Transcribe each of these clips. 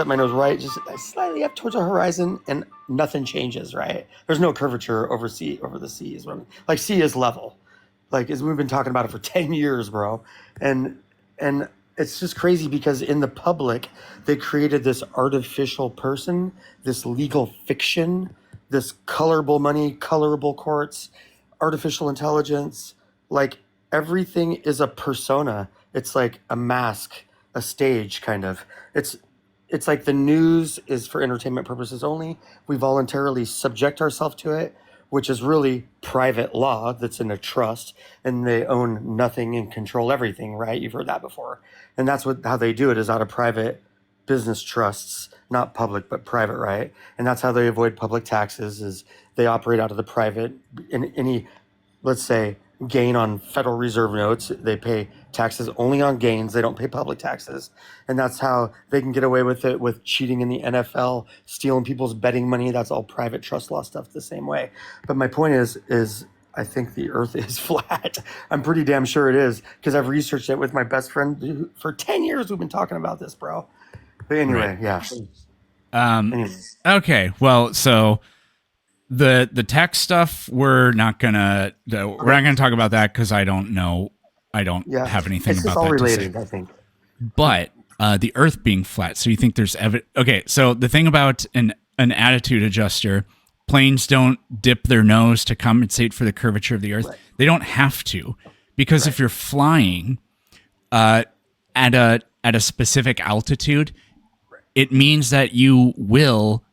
set my nose right, just slightly up towards the horizon, and nothing changes, right? There's no curvature over the sea. Is what I mean. Like sea is level, like as we've been talking about it for 10 years, bro. And it's just crazy because in the public, they created this artificial person, this legal fiction, this colorable money, colorable courts, artificial intelligence. Like everything is a persona. It's like a mask, a stage kind of. It's like the news is for entertainment purposes only. We voluntarily subject ourselves to it, which is really private law that's in a trust, and they own nothing and control everything, right? You've heard that before. And that's how they do it, is out of private business trusts, not public but private, right? And that's how they avoid public taxes, is they operate out of the private. In any, let's say, gain on Federal Reserve notes, they pay taxes only on gains. They don't pay public taxes. And that's how they can get away with it, with cheating in the NFL, stealing people's betting money. That's all private trust law stuff the same way. But my point is I think the earth is flat. I'm pretty damn sure it is, because I've researched it with my best friend for 10 years. We've been talking about this, bro. But anyway, right. Yeah. Anyway. Okay. Well, so the tech stuff, we're not gonna talk about that because I don't know. I don't have anything it's about all that related, to say. I think. But the Earth being flat, so you think there's evidence? Okay, so the thing about an attitude adjuster, planes don't dip their nose to compensate for the curvature of the Earth. Right. They don't have to, because if you're flying at a specific altitude, it means that you will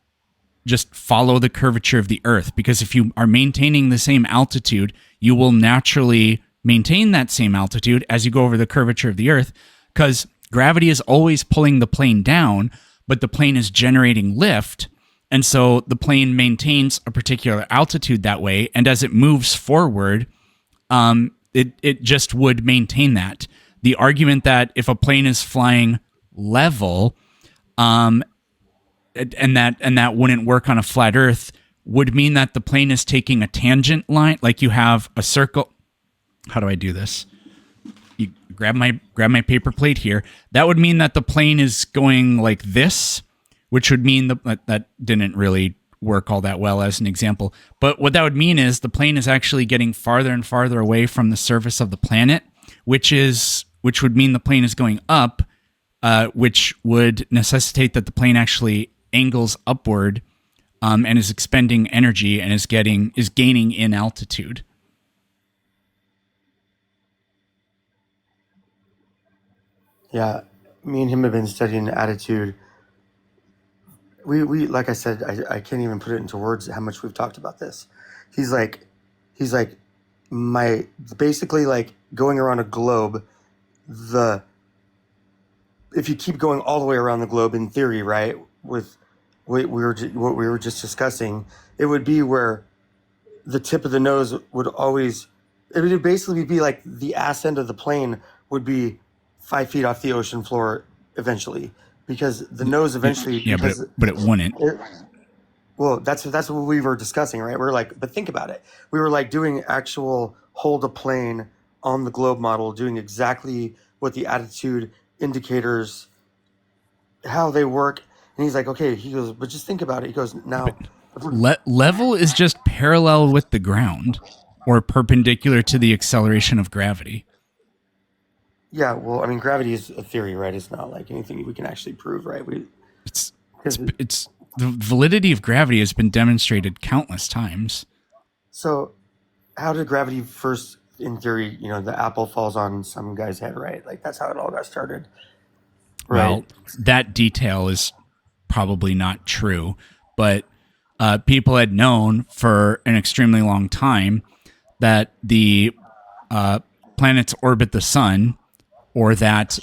just follow the curvature of the Earth, because if you are maintaining the same altitude, you will naturally maintain that same altitude as you go over the curvature of the Earth, because gravity is always pulling the plane down, but the plane is generating lift, and so the plane maintains a particular altitude that way, and as it moves forward, it just would maintain that. The argument that if a plane is flying level, and that wouldn't work on a flat Earth, would mean that the plane is taking a tangent line, like you have a circle. How do I do this? You grab my paper plate here. That would mean that the plane is going like this, which would mean that didn't really work all that well as an example. But what that would mean is the plane is actually getting farther and farther away from the surface of the planet, which would mean the plane is going up, which would necessitate that the plane actually angles upward, and is expending energy and is gaining in altitude. Yeah, me and him have been studying attitude. We like I said, I can't even put it into words how much we've talked about this. He's like basically like going around a globe. If you keep going all the way around the globe, in theory, right, with what we were just discussing, it would be where the tip of the nose would always, it would basically be like the ass end of the plane would be 5 feet off the ocean floor eventually, because the nose eventually. Yeah, but it wouldn't. Well, that's what we were discussing, right? We're like, but think about it. We were like doing actual hold a plane on the globe model, doing exactly what the attitude indicators, how they work. And he's like, okay, he goes, but just think about it. He goes, now. Level is just parallel with the ground, or perpendicular to the acceleration of gravity. Yeah, well, I mean, gravity is a theory, right? It's not like anything we can actually prove, right? It's the validity of gravity has been demonstrated countless times. So, how did gravity first, in theory, the apple falls on some guy's head, right? Like that's how it all got started. Right? Well, that detail is probably not true, but people had known for an extremely long time that the planets orbit the sun, or that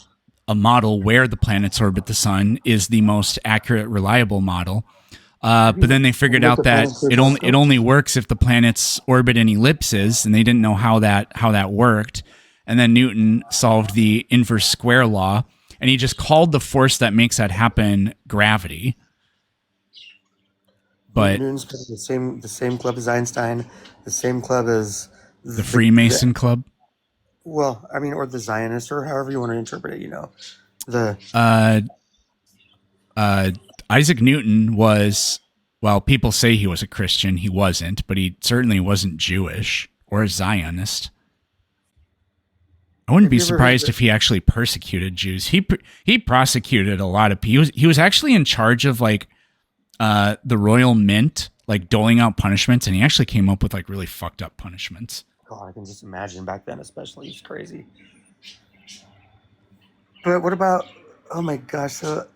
a model where the planets orbit the sun is the most accurate, reliable model. But then they figured out that it only works if the planets orbit in ellipses, and they didn't know how that worked. And then Newton solved the inverse square law, and he just called the force that makes that happen gravity. But Newton's the same club as Einstein, the same club as the Freemason Club. Well, I mean, or the Zionist, or however you want to interpret it. Isaac Newton was, well, people say he was a Christian. He wasn't, but he certainly wasn't Jewish or a Zionist. I wouldn't Have be you ever heard surprised if he actually persecuted Jews. He prosecuted a lot of people. He was actually in charge of like the Royal Mint, like doling out punishments, and he actually came up with like really fucked up punishments. God, I can just imagine back then, especially. It's crazy. But what about? Oh my gosh! So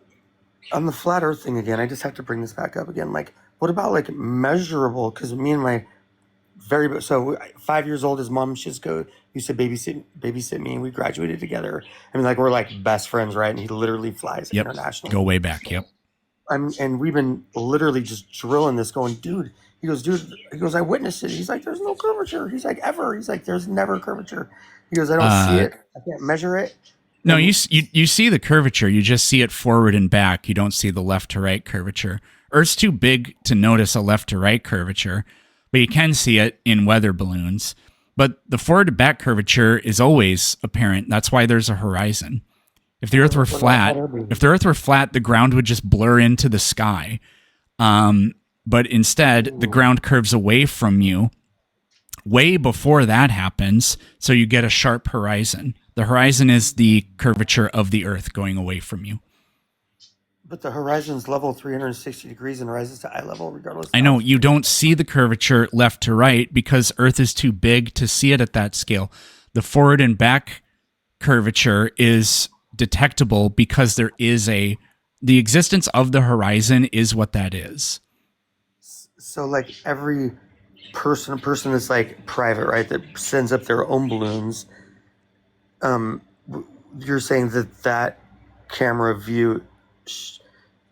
on the flat Earth thing again, I just have to bring this back up again. Like, what about like measurable? Because me and my 5 years old, his mom used to babysit me, and we graduated together. I mean, like we're like best friends, right? And he literally flies Yep. internationally. Go way back. Yep. And we've been literally just drilling this, going, dude. He goes, I witnessed it. He's like, there's no curvature. He's like, ever. He's like, there's never curvature. He goes, I don't see it. I can't measure it. No, you see the curvature. You just see it forward and back. You don't see the left to right curvature. Earth's too big to notice a left to right curvature, but you can see it in weather balloons. But the forward to back curvature is always apparent. That's why there's a horizon. If the Earth were flat, the ground would just blur into the sky. But instead, the ground curves away from you way before that happens, so you get a sharp horizon. The horizon is the curvature of the Earth going away from you. But the horizon's level 360 degrees and rises to eye level regardless. I know, you don't see the curvature left to right because Earth is too big to see it at that scale. The forward and back curvature is detectable because there is the existence of the horizon is what that is. So like every person is like private, right? That sends up their own balloons. You're saying that camera view,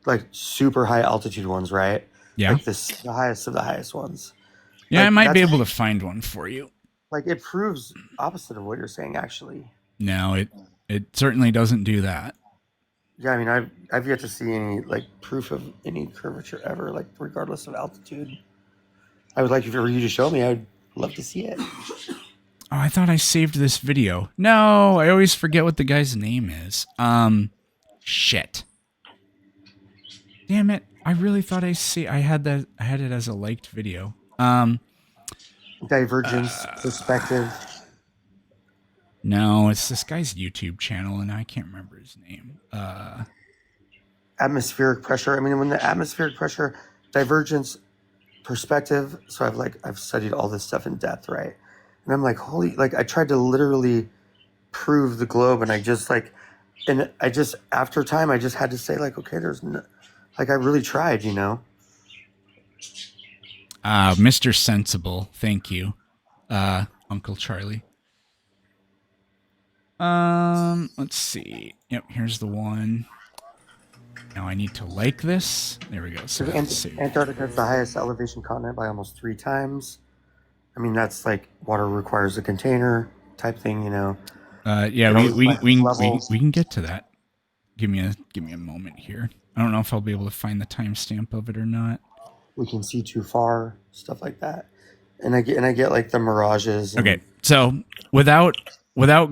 like super high altitude ones, right? Yeah. Like the highest of the highest ones. Yeah, like, I might be able to find one for you. Like it proves opposite of what you're saying, actually. No, it certainly doesn't do that. Yeah, I mean, I've yet to see any like proof of any curvature ever, like regardless of altitude. I would like for you to show me. I'd love to see it. Oh, I thought I saved this video. No, I always forget what the guy's name is. Shit. Damn it! I really thought I had it as a liked video. Divergence, perspective. No, it's this guy's YouTube channel, and I can't remember his name. Atmospheric pressure. I mean, when the atmospheric pressure, divergence, perspective. So I've studied all this stuff in depth, right? And I'm like, I tried to literally prove the globe, and after time, I just had to say like, okay, there's no, like I really tried, you know. Mr. Sensible, thank you, Uncle Charlie. Let's see. Yep, here's the one. Now I need to like this. There we go. So Antarctica is the highest elevation continent by almost 3 times. I mean, that's like water requires a container type thing, you know. Yeah, we can get to that. Give me a moment here. I don't know if I'll be able to find the timestamp of it or not. We can see too far, stuff like that. And I get like the mirages. Okay, so without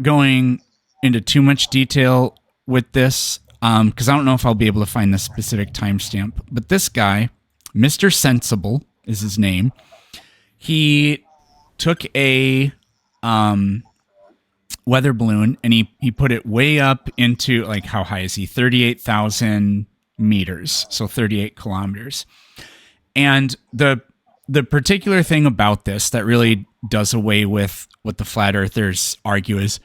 going into too much detail with this, because I don't know if I'll be able to find the specific timestamp, but this guy, Mr. Sensible is his name. He took a weather balloon and he put it way up into, like, how high is he? 38,000 meters, so 38 kilometers. And the particular thing about this that really does away with what the flat earthers argue is,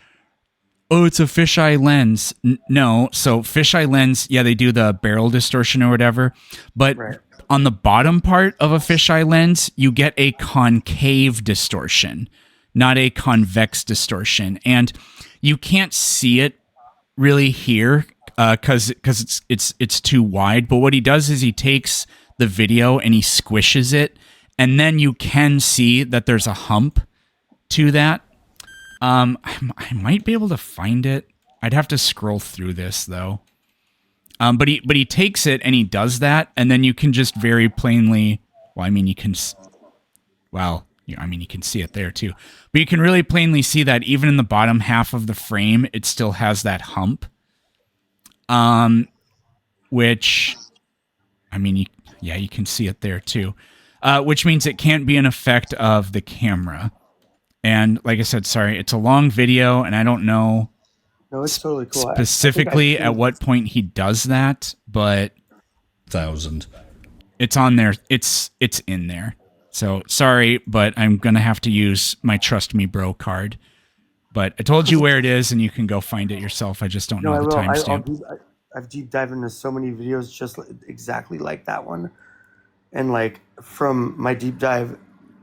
oh, it's a fisheye lens. No, so fisheye lens, yeah, they do the barrel distortion or whatever, but right. On the bottom part of a fisheye lens, you get a concave distortion, not a convex distortion, and you can't see it really here because it's too wide. But what he does is he takes the video and he squishes it, and then you can see that there's a hump to that. I might be able to find it. I'd have to scroll through this though. But he takes it and he does that, and then you can just very plainly. Well, I mean, you can see it there too. But you can really plainly see that even in the bottom half of the frame, it still has that hump. which, I mean, you can see it there too, which means it can't be an effect of the camera. And like I said, sorry, it's a long video, and I don't know No, it's totally cool. specifically at what point he does that, but 1,000. it's on there. It's in there. So sorry, but I'm gonna have to use my Trust Me Bro card. But I told you where it is, and you can go find it yourself. I just don't know the timestamp. I've deep dived into so many videos just exactly like that one, and like from my deep dive,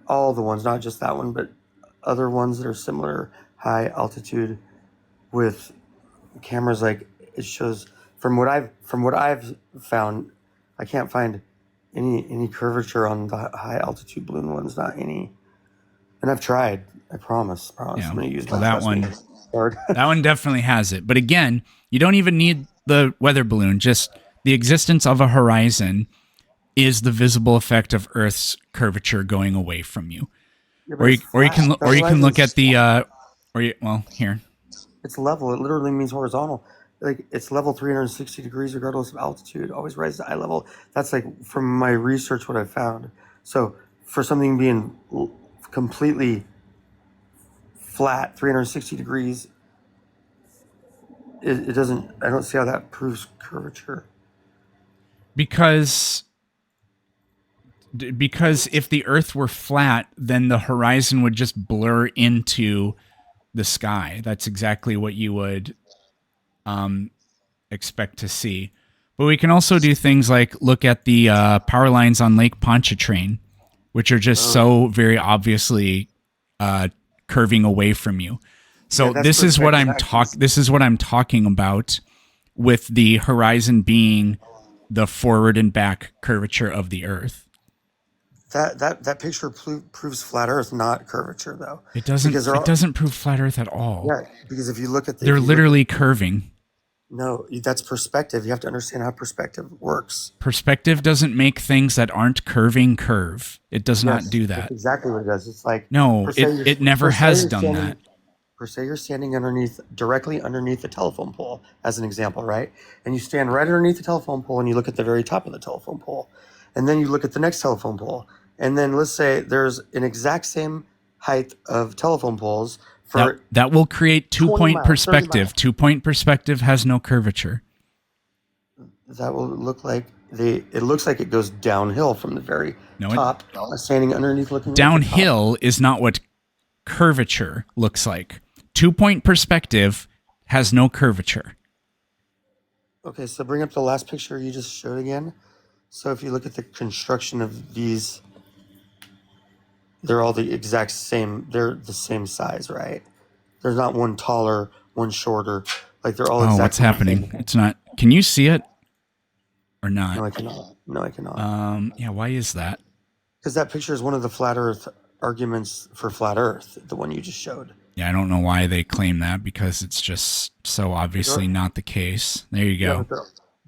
all the ones, not just that one, but other ones that are similar, high altitude, with cameras. Like it shows from what I've found, I can't find any curvature on the high altitude balloon ones. Not any. And I've tried. I promise. Yeah. I'm going to use that one. That one definitely has it. But again, you don't even need the weather balloon. Just the existence of a horizon is the visible effect of Earth's curvature going away from you. Yeah, or you can look at the here. It's level. It literally means horizontal. Like it's level 360 degrees regardless of altitude. Always rise to eye level. That's like from my research what I found. So for something being completely flat, 360 degrees, it doesn't. I don't see how that proves curvature. Because if the Earth were flat, then the horizon would just blur into the sky. That's exactly what you would expect to see. But we can also do things like look at the power lines on Lake Pontchartrain, which are just so very obviously curving away from you. So this is what I'm talking about with the horizon being the forward and back curvature of the Earth. That picture proves flat Earth, not curvature, though. It doesn't. It doesn't prove flat Earth at all. Yeah, because if you look at they're literally curving. No, that's perspective. You have to understand how perspective works. Perspective doesn't make things that aren't curving curve. It does not do that. That's exactly what it does. It's like no, it never has done that. Per se, you're standing directly underneath the telephone pole, as an example, right? And you stand right underneath the telephone pole, and you look at the very top of the telephone pole, and then you look at the next telephone pole, and then let's say there's an exact same height of telephone poles. That will create 2-point perspective. 2-point perspective has no curvature. That will look like it looks like it goes downhill from the very top, standing underneath looking. Downhill is not what curvature looks like. 2-point perspective has no curvature. Okay, so bring up the last picture you just showed again. So if you look at the construction of these, they're all the exact same. They're the same size, right? There's not one taller, one shorter. Like they're all exactly. What's happening? It's not. Can you see it or not? No, I cannot. Yeah, why is that? Because that picture is one of the flat Earth arguments for flat Earth, the one you just showed. Yeah, I don't know why they claim that because it's just so obviously not the case. There you go. Yeah,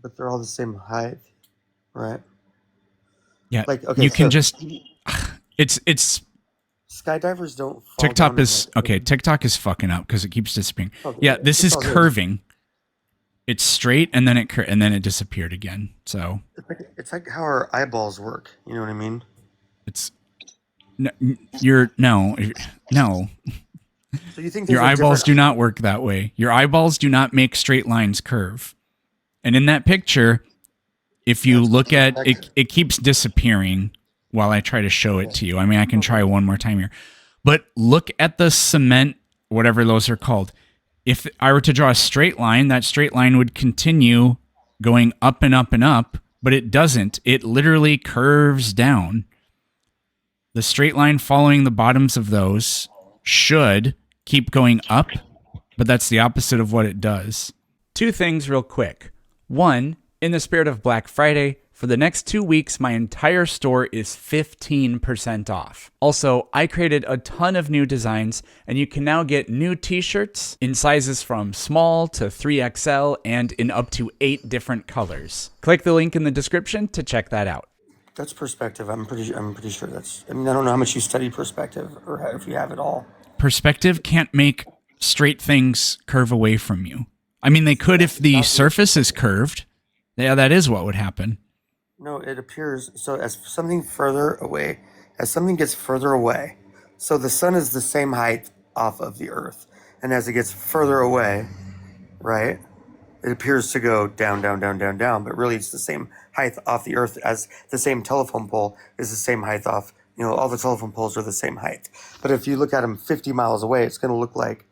but they're all the same height, right? Yeah, like okay, you can just. It's skydivers don't. TikTok is okay. TikTok is fucking up because it keeps disappearing. Okay, yeah, this is curving. It's straight and then it disappeared again. So it's like how our eyeballs work. You know what I mean? It's no. So you think your eyeballs do not work that way? Your eyeballs do not make straight lines curve. And in that picture, if you look at it, it keeps disappearing while I try to show it to you. I mean, I can try one more time here. But look at the cement, whatever those are called. If I were to draw a straight line, that straight line would continue going up and up and up, but it doesn't. It literally curves down. The straight line following the bottoms of those should keep going up, but that's the opposite of what it does. 2 things real quick. 1, in the spirit of Black Friday, for the next 2 weeks, my entire store is 15% off. Also, I created a ton of new designs, and you can now get new t-shirts in sizes from small to 3XL and in up to 8 different colors. Click the link in the description to check that out. That's perspective. I'm pretty sure that's. I mean, I don't know how much you study perspective or if you have it all. Perspective can't make straight things curve away from you. I mean, they could if the surface is curved. Yeah, that is what would happen. No, it appears so as something further away, as something gets further away. So the sun is the same height off of the Earth, and as it gets further away, right, it appears to go down, down, down, down, down. But really, it's the same height off the Earth as the same telephone pole is the same height off. You know, all the telephone poles are the same height. But if you look at them 50 miles away, it's going to look like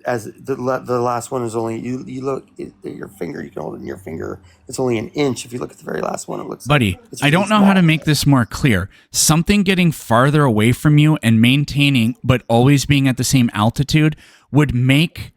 as the last one is only you look at your finger, you can hold it in your finger, it's only an inch. If you look at the very last one, it looks Buddy, it's I really don't know small. how to make this more clear. Something getting farther away from you and maintaining, but always being at the same altitude would make,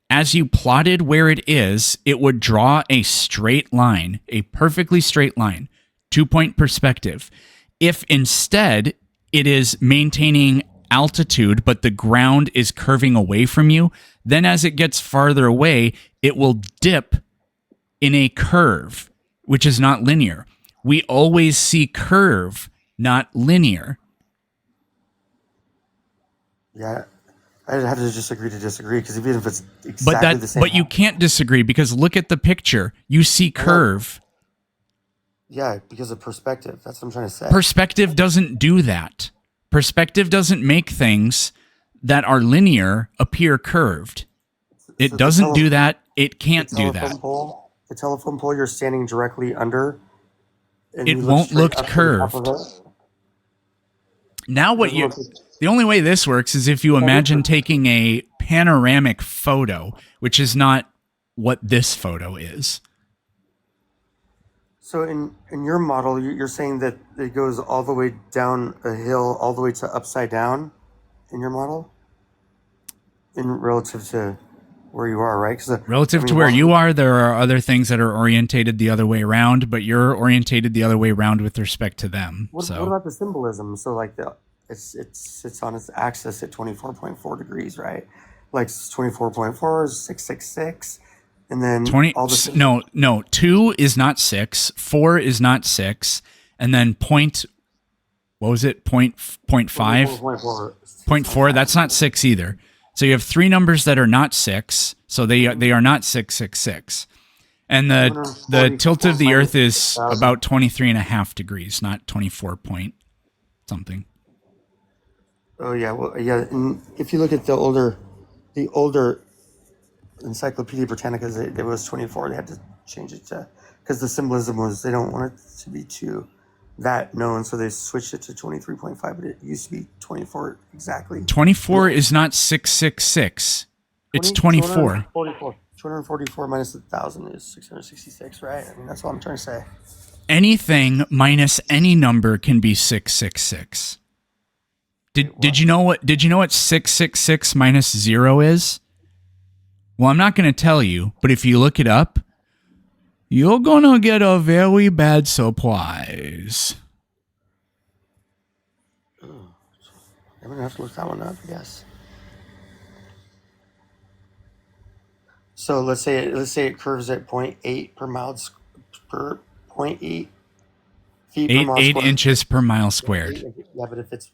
as you plotted where it is, it would draw a straight line, a perfectly straight line, 2-point perspective. If instead it is maintaining altitude, but the ground is curving away from you, then as it gets farther away, it will dip in a curve, which is not linear. We always see curve, not linear. Yeah, I'd have to disagree because even if it's exactly the same, But you can't disagree because look at the picture. You see curve. yeah, because of perspective. That's what I'm trying to say. Perspective doesn't do that. Perspective doesn't make things that are linear appear curved. It So doesn't do that. It can't do that. The telephone pole you're standing directly under, and It you won't straight look up to the top curved. of it. Now what you the only way this works is if you imagine taking a panoramic photo, which is not what this photo is. So in your model, you're saying that it goes all the way down a hill, all the way to upside down in your model? In relative to where you are, right? Relative to where you are, there are other things that are orientated the other way around, but you're orientated the other way around with respect to them. What about the symbolism? So like it sits on its axis at 24.4 degrees, right? Like 24.4 is 666. And then 20 all the no 2 is not 6, 4 is not 6, and then what was it, point 5 0.4, that's not 6 either. So you have three numbers that are not 6, so they are not 666. And the tilt of the Earth is about 23.5 degrees, not 24 point something. Oh yeah, well yeah. And if you look at the older Encyclopedia Britannica, it was 24. They had to change it to because the symbolism was they don't want it to be too that known, so they switched it to 23.5. But it used to be 24 exactly. 24 is not 666. It's 24. 244 minus 1,000 is 666, right? I mean, that's what I'm trying to say. Anything minus any number can be 666. Did you know what 666 minus 0 is? Well, I'm not going to tell you, but if you look it up, you're going to get a very bad surprise. I'm going to have to look that one up, I guess. So let's say it curves at 0.8 per mile per 0.8 feet per mile 8 squared. inches per mile squared. Yeah, but if it's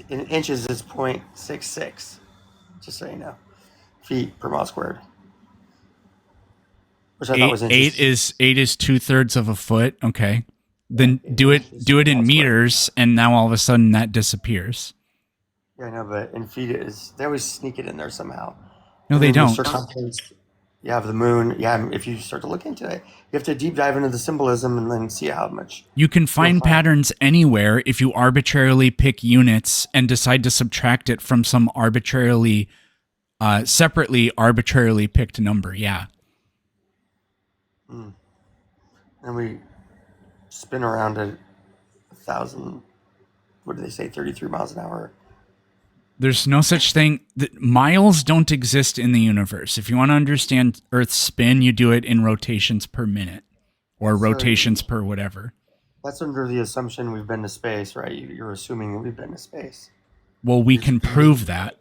in inches, it's 0.66. Just so you know, feet per mile squared. Which I thought was inches. 8 is 2/3 of a foot. Okay, then do it in meters, and now all of a sudden that disappears. Yeah, I know, but in feet they always sneak it in there somehow. No, they don't. Circumference, you have the moon. Yeah, if you start to look into it, you have to deep dive into the symbolism and then see how much. You can find patterns anywhere if you arbitrarily pick units and decide to subtract it from some arbitrarily, separately arbitrarily picked number. Yeah. And we spin around at 1,000. What do they say? 33 miles an hour. There's no such thing. Miles don't exist in the universe. If you want to understand Earth's spin, you do it in rotations per minute or rotations per whatever. That's under the assumption we've been to space, right? You're assuming that we've been to space. Well, we can prove that.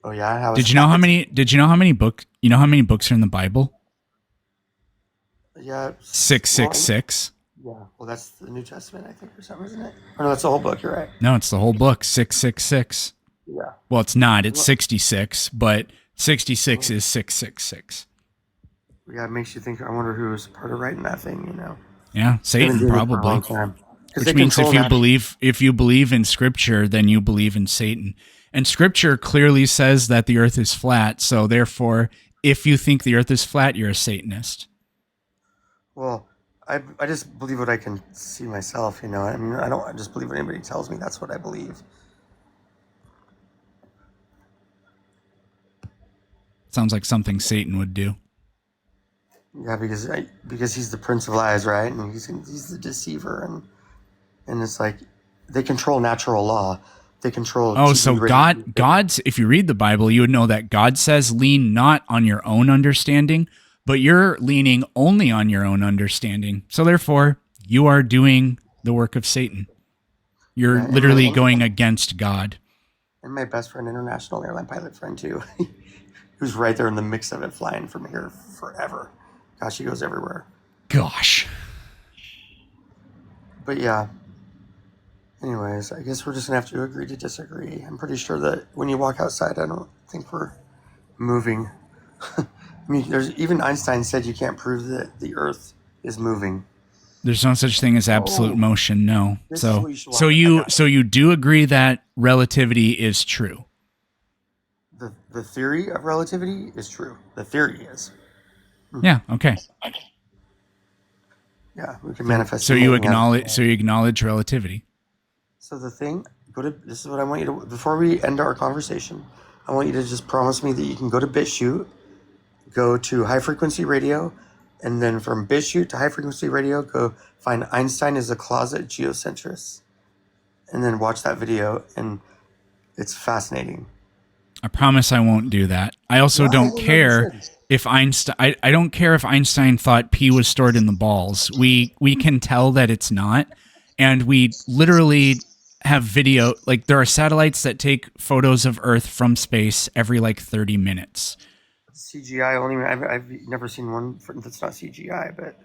Oh yeah. Did you know how many books are in the Bible? Yeah. 666. Yeah. Well, that's the New Testament, I think, or something, isn't it? Oh, no, that's the whole book. You're right. No, it's the whole book. 666. Yeah. Well, it's not. It's 66, but 66 is 666. Yeah, it makes you think. I wonder who was part of writing that thing. Yeah, They've been Satan doing it for a probably. long time because they Which means control natural. if you believe in Scripture, then you believe in Satan. And Scripture clearly says that the Earth is flat. So therefore, if you think the Earth is flat, you're a Satanist. Well, I just believe what I can see myself. I mean, I don't just believe what anybody tells me. That's what I believe. Sounds like something Satan would do. Yeah, because he's the prince of lies, right? And he's the deceiver, and it's like they control natural law. They control Oh, TV so radio. God's, if you read the Bible, you would know that God says, lean not on your own understanding, but you're leaning only on your own understanding. So therefore, you are doing the work of Satan. You're Yeah, literally going against God. and my best friend, international airline pilot friend too, who's right there in the mix of it, flying from here forever. Gosh, he goes everywhere. Gosh. But yeah. Anyways, I guess we're just gonna have to agree to disagree. I'm pretty sure that when you walk outside, I don't think we're moving. I mean, even Einstein said you can't prove that the Earth is moving. There's no such thing as absolute motion, no. This is what you should watch. So you do agree that relativity is true. The theory of relativity is true. The theory is. Yeah, okay. Yeah, we can manifest. So you acknowledge relativity. So the thing, this is what I want you to, before we end our conversation, I want you to just promise me that you can go to BitChute, go to high frequency radio, and then from BitChute to high frequency radio, go find Einstein is a closet geocentrist, and then watch that video, and it's fascinating. I promise I won't do that. I also don't care if Einstein. I don't care if Einstein thought pee was stored in the balls. We can tell that it's not, and we literally have video. Like there are satellites that take photos of Earth from space every like 30 minutes. CGI only. I've never seen one that's not CGI, but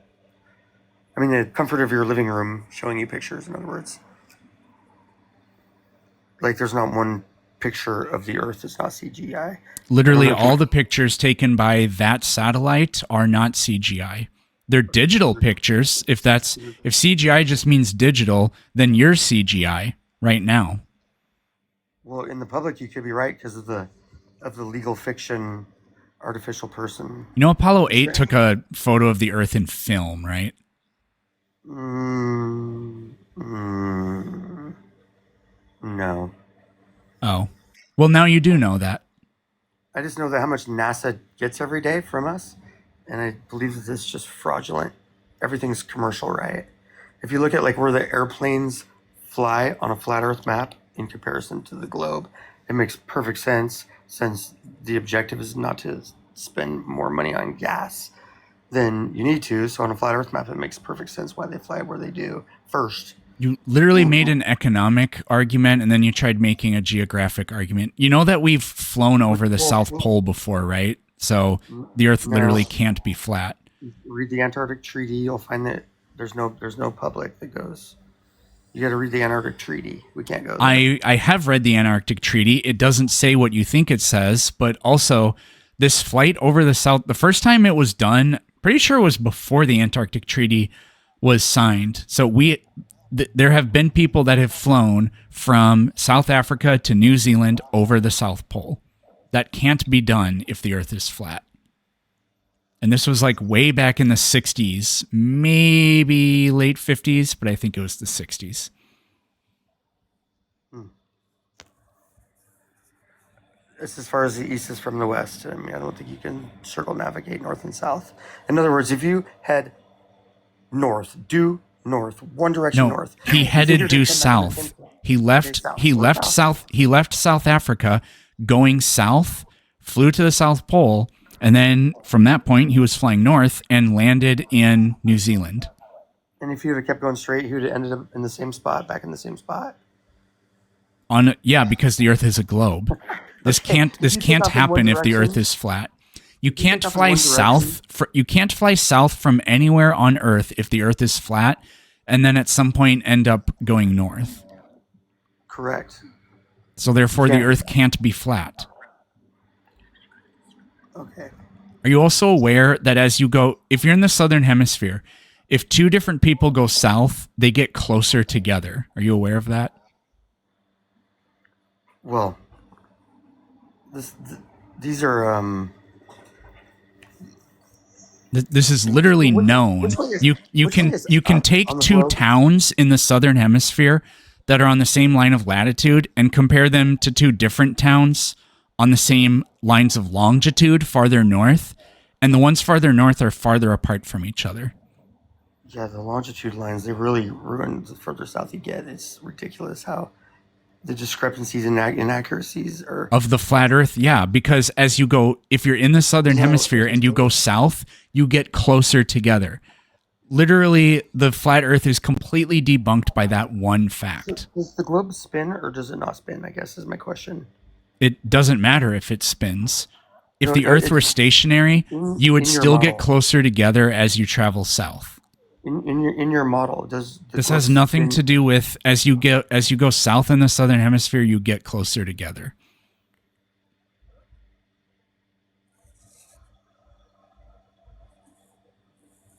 I mean the comfort of your living room showing you pictures. In other words, like there's not one picture of the Earth that's not CGI. Literally all the pictures taken by that satellite are not CGI. They're digital pictures. If CGI just means digital, then you're CGI right now. Well, in the public you could be right because of the legal fiction artificial person. You know, Apollo 8 took a photo of the Earth in film, right? No. Oh. Well, now you do know that. I just know that how much NASA gets every day from us, and I believe that this is just fraudulent. Everything's commercial, right? If you look at like where the airplanes fly on a flat Earth map in comparison to the globe, it makes perfect sense since the objective is not to spend more money on gas than you need to. So on a flat Earth map, it makes perfect sense why they fly where they do first. You literally made an economic argument, and then you tried making a geographic argument. You know that we've flown over the South Pole before, right? So the Earth literally can't be flat. Read the Antarctic Treaty. You'll find that there's no public that goes. You got to read the Antarctic Treaty. We can't go there. I have read the Antarctic Treaty. It doesn't say what you think it says, but also this flight over the South, the first time it was done, pretty sure it was before the Antarctic Treaty was signed. So there have been people that have flown from South Africa to New Zealand over the South Pole. That can't be done if the Earth is flat. And this was like way back in the 60s, maybe late 50s, but I think it was the 60s. It's as far as the east is from the west. I mean, I don't think you can circumnavigate north and south. In other words, if you head north, due north, one direction north. He headed due south. He left South Africa going south, flew to the South Pole, and then from that point he was flying north and landed in New Zealand. And if he would have kept going straight, he would have ended up in the same spot, back in the same spot. Because the Earth is a globe. This can't happen if the Earth is flat. You can't fly south. You can't fly south from anywhere on Earth if the Earth is flat, and then at some point end up going north. Correct. So therefore, the Earth can't be flat. Okay. Are you also aware that as you go, if you're in the southern hemisphere, if two different people go south, they get closer together? Are you aware of that? Well, this, these are This is literally known. You which way can is you can up take on the two globe? towns in the southern hemisphere that are on the same line of latitude and compare them to two different towns on the same lines of longitude farther north, and the ones farther north are farther apart from each other. Yeah, the longitude lines, they really ruin the further south you get. It's ridiculous how the discrepancies and inaccuracies are. Of the flat earth, yeah, because as you go, if you're in the southern hemisphere and you go south, you get closer together. Literally, the flat earth is completely debunked by that one fact. Does the globe spin or does it not spin? I guess is my question. It doesn't matter if it spins. If No, the no, earth were stationary, you would in your still get model. closer together as you travel south. In your model, does the This globe has nothing spin? to do with as you go south in the southern hemisphere, you get closer together.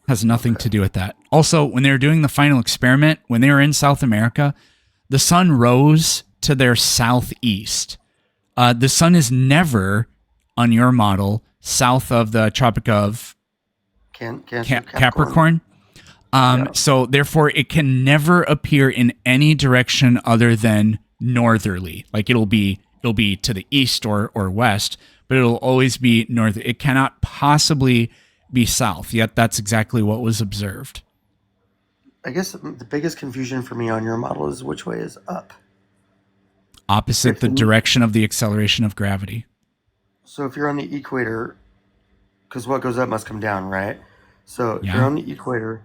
Has nothing to do with that. Also, when they were doing the final experiment, when they were in South America, the sun rose to their southeast. The sun is never, on your model, south of the Tropic of Cancer, Capricorn. Yeah. So therefore, it can never appear in any direction other than northerly. Like it'll be to the east or west, but it'll always be north. It cannot possibly be south. Yet that's exactly what was observed. I guess the biggest confusion for me on your model is which way is up. Opposite If the the- direction of the acceleration of gravity. So if you're on the equator, because what goes up must come down, right? So if Yeah. you're on the equator,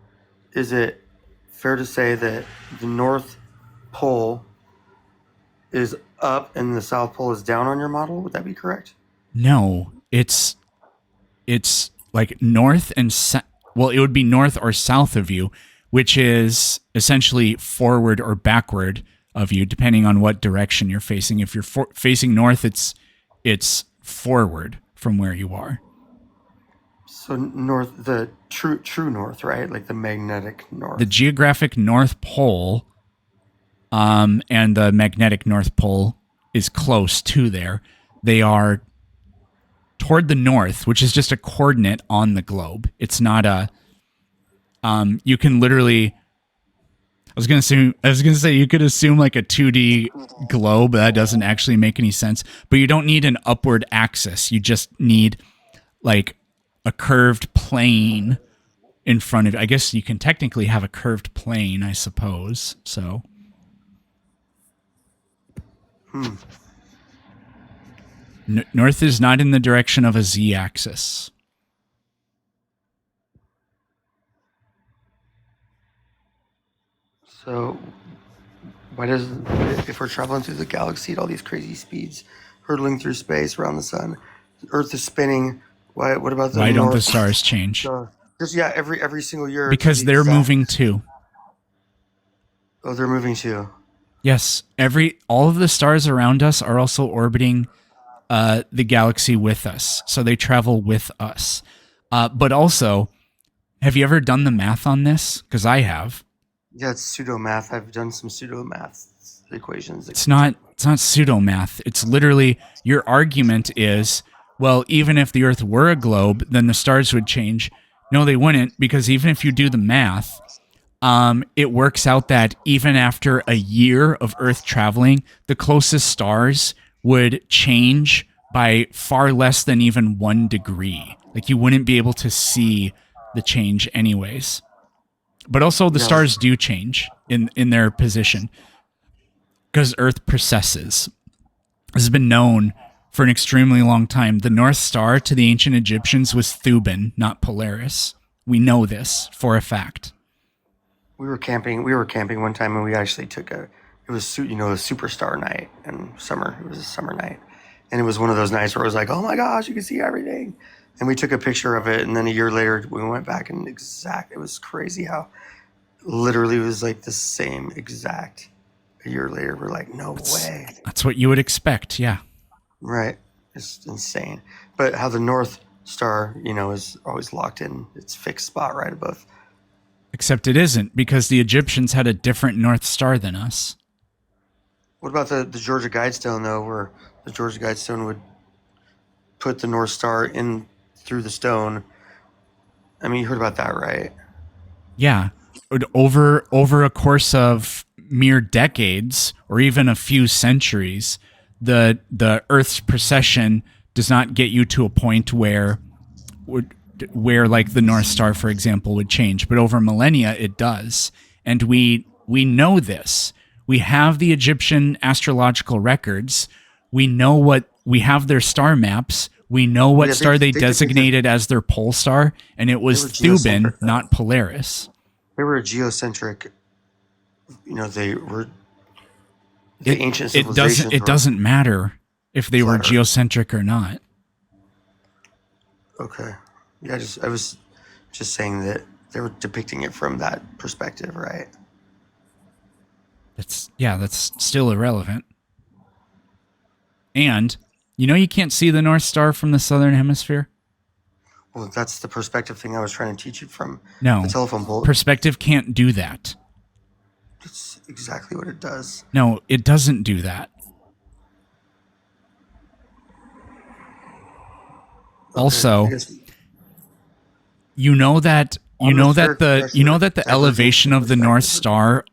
is it fair to say that the North Pole is up and the South Pole is down on your model? Would that be correct? No, it's like north and well, it would be north or south of you, which is essentially forward or backward of you, depending on what direction you're facing. If you're facing north, it's forward from where you are. So north, the true north, right? Like the magnetic north. The geographic North Pole, and the magnetic North Pole is close to there. They are toward the north, which is just a coordinate on the globe. It's not a. You can literally. I was gonna say you could assume like a 2D globe. That doesn't actually make any sense. But you don't need an upward axis. You just need like a curved plane in front of. I guess you can technically have a curved plane, I suppose. So. North is not in the direction of a z-axis. So why does, if we're traveling through the galaxy at all these crazy speeds, hurtling through space around the sun, the Earth is spinning. Why? What about the Why don't the North? stars change? Just every single year. it's Because the they're exact- moving too. Oh, they're moving too. Yes, all of the stars around us are also orbiting the galaxy with us, so they travel with us. But also, have you ever done the math on this? Because I have. Yeah, it's pseudo math. I've done some pseudo math equations. It's not pseudo math. It's literally your argument is, well, even if the Earth were a globe, then the stars would change. No, they wouldn't, because even if you do the math, it works out that even after a year of Earth traveling, the closest stars would change by far less than even 1 degree. Like you wouldn't be able to see the change anyways. But also the stars do change in their position because Earth precesses. This has been known for an extremely long time. The North Star to the ancient Egyptians was Thuban, not Polaris. We know this for a fact. We were camping one time, and we actually took it was a superstar night in summer. It was a summer night, and it was one of those nights where it was like, oh my gosh, you can see everything. And we took a picture of it, and then a year later we went back and it was crazy how literally it was like the same exact. A year later we're like, no way. That's what you would expect, yeah. Right. It's insane. But how the North star, is always locked in its fixed spot right above. Except it isn't, because the Egyptians had a different North Star than us. What about the Georgia Guidestone, though, where the Georgia Guidestone would put the North Star in through the stone? I mean, you heard about that, right? Yeah. Over a course of mere decades or even a few centuries, the Earth's precession does not get you to a point where like the North Star, for example, would change. But over millennia, it does. And we know this. We have the Egyptian astrological records. We know we have their star maps. We know what star they designated as their pole star, and it was Thuban, not Polaris. They were a geocentric. They were the ancient civilizations. It doesn't matter if they were geocentric or not. Okay. Yeah, I was just saying that they were depicting it from that perspective, right? That's still irrelevant. And you can't see the North Star from the southern hemisphere? Well, that's the perspective thing I was trying to teach you from the telephone pole. Perspective can't do that. It's exactly what it does. No, it doesn't do that. Okay, also, you know that the elevation of the North Star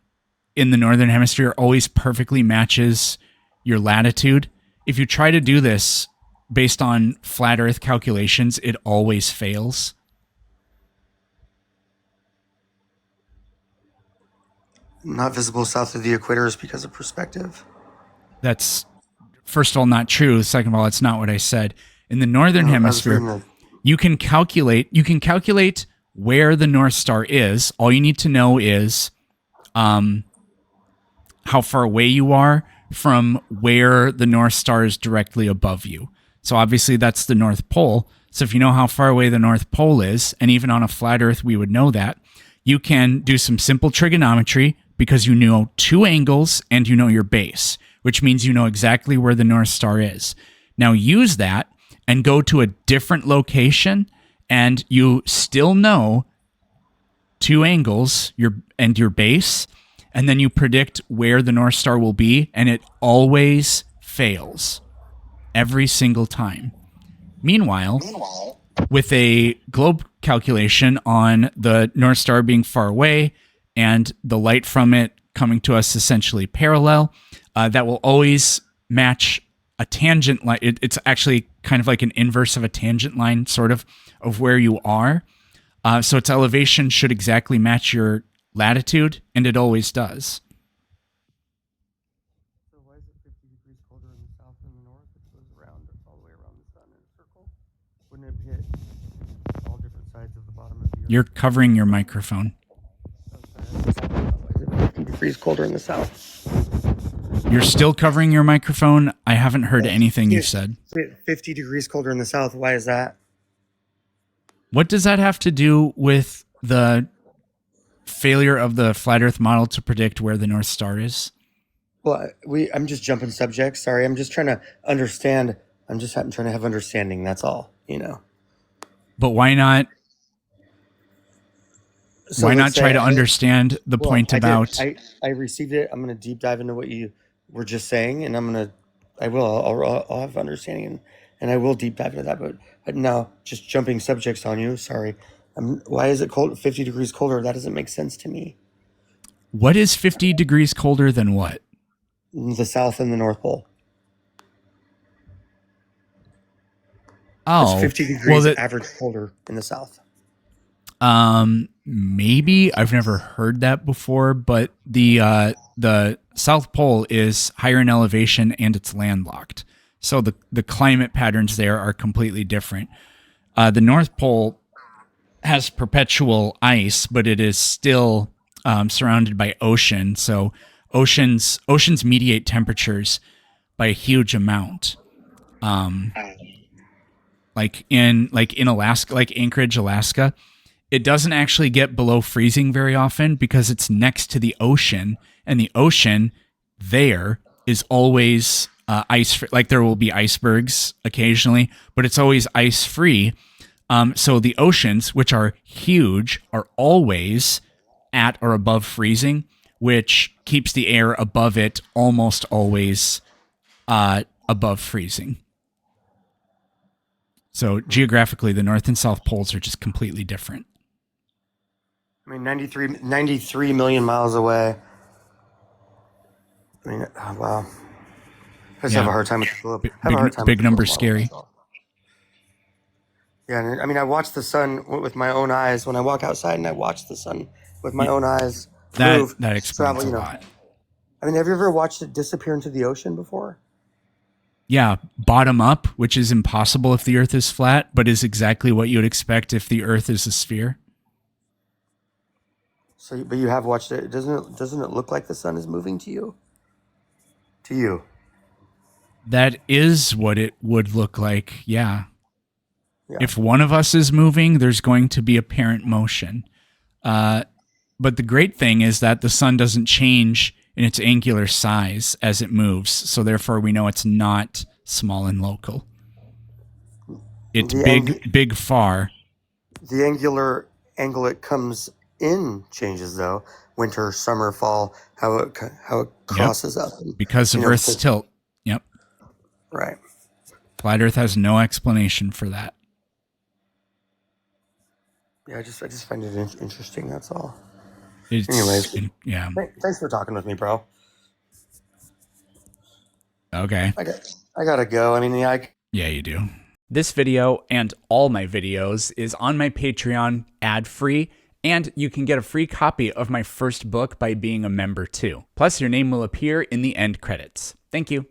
in the northern hemisphere always perfectly matches your latitude. If you try to do this based on flat Earth calculations, it always fails. Not visible south of the equator is because of perspective. That's, first of all, not true. Second of all, it's not what I said. In the northern hemisphere, you can calculate where the North Star is. All you need to know is how far away you are from where the North Star is directly above you. So obviously that's the North Pole. So if you know how far away the North Pole is, and even on a flat Earth we would know that, you can do some simple trigonometry because you know two angles and you know your base, which means you know exactly where the North Star is. Now use that and go to a different location and you still know two angles and your base, and then you predict where the North Star will be, and it always fails every single time. Meanwhile, with a globe calculation on the North Star being far away and the light from it coming to us essentially parallel, that will always match a tangent line. It's actually kind of like an inverse of a tangent line, sort of where you are. So its elevation should exactly match your latitude, and it always does. So why is it 50 degrees colder in the south than the north? It goes around all the way around the sun in a circle. Wouldn't it hit all different sides of the bottom of the earth? You're covering your microphone. Why is it 50 degrees colder in the south? You're still covering your microphone. I haven't heard anything you've said. 50 degrees colder in the south. Why is that? What does that have to do with the failure of the flat Earth model to predict where the North Star is? Well, I'm just jumping subjects. Sorry, I'm just trying to understand. I'm trying to have understanding. That's all, But why not? So why not try to understand the point about? I received it. I'm going to deep dive into what you were just saying, and I'll have understanding, and I will deep dive into that. But now, just jumping subjects on you. Sorry. Why is it 50 degrees colder? That doesn't make sense to me. What is 50 degrees colder than what? The South and the North Pole. Oh, it's 50 degrees average colder in the South. Maybe I've never heard that before, but the South Pole is higher in elevation and it's landlocked. So the climate patterns there are completely different. The North Pole has perpetual ice, but it is still surrounded by ocean. So oceans mediate temperatures by a huge amount. Like in Alaska, like Anchorage, Alaska, it doesn't actually get below freezing very often because it's next to the ocean, and the ocean there is always ice free. Like there will be icebergs occasionally, but it's always ice free. So the oceans, which are huge, are always at or above freezing, which keeps the air above it almost always above freezing. So geographically, the North and South poles are just completely different. I mean, 93 million miles away. I mean, oh, wow. I just have a hard time with the globe. Big numbers scary. Yeah, and I mean, I watch the sun with my own eyes when I walk outside, and I watch the sun with my own eyes move. That explains a lot. I mean, have you ever watched it disappear into the ocean before? Yeah, bottom up, which is impossible if the Earth is flat, but is exactly what you would expect if the Earth is a sphere. So, but you have watched it. Doesn't it look like the sun is moving to you? To you. That is what it would look like, yeah. If one of us is moving, there's going to be apparent motion. But the great thing is that the sun doesn't change in its angular size as it moves, so therefore we know it's not small and local. It's big, far. The angular angle it comes in changes, though. Winter, summer, fall, how it crosses up. Because of Earth's tilt. Yep. Right. Flat Earth has no explanation for that. Yeah, I just find it interesting. That's all. Anyways, yeah. Thanks for talking with me, bro. Okay. I gotta go. I mean, yeah, you do. This video and all my videos is on my Patreon, ad-free, and you can get a free copy of my first book by being a member too. Plus, your name will appear in the end credits. Thank you.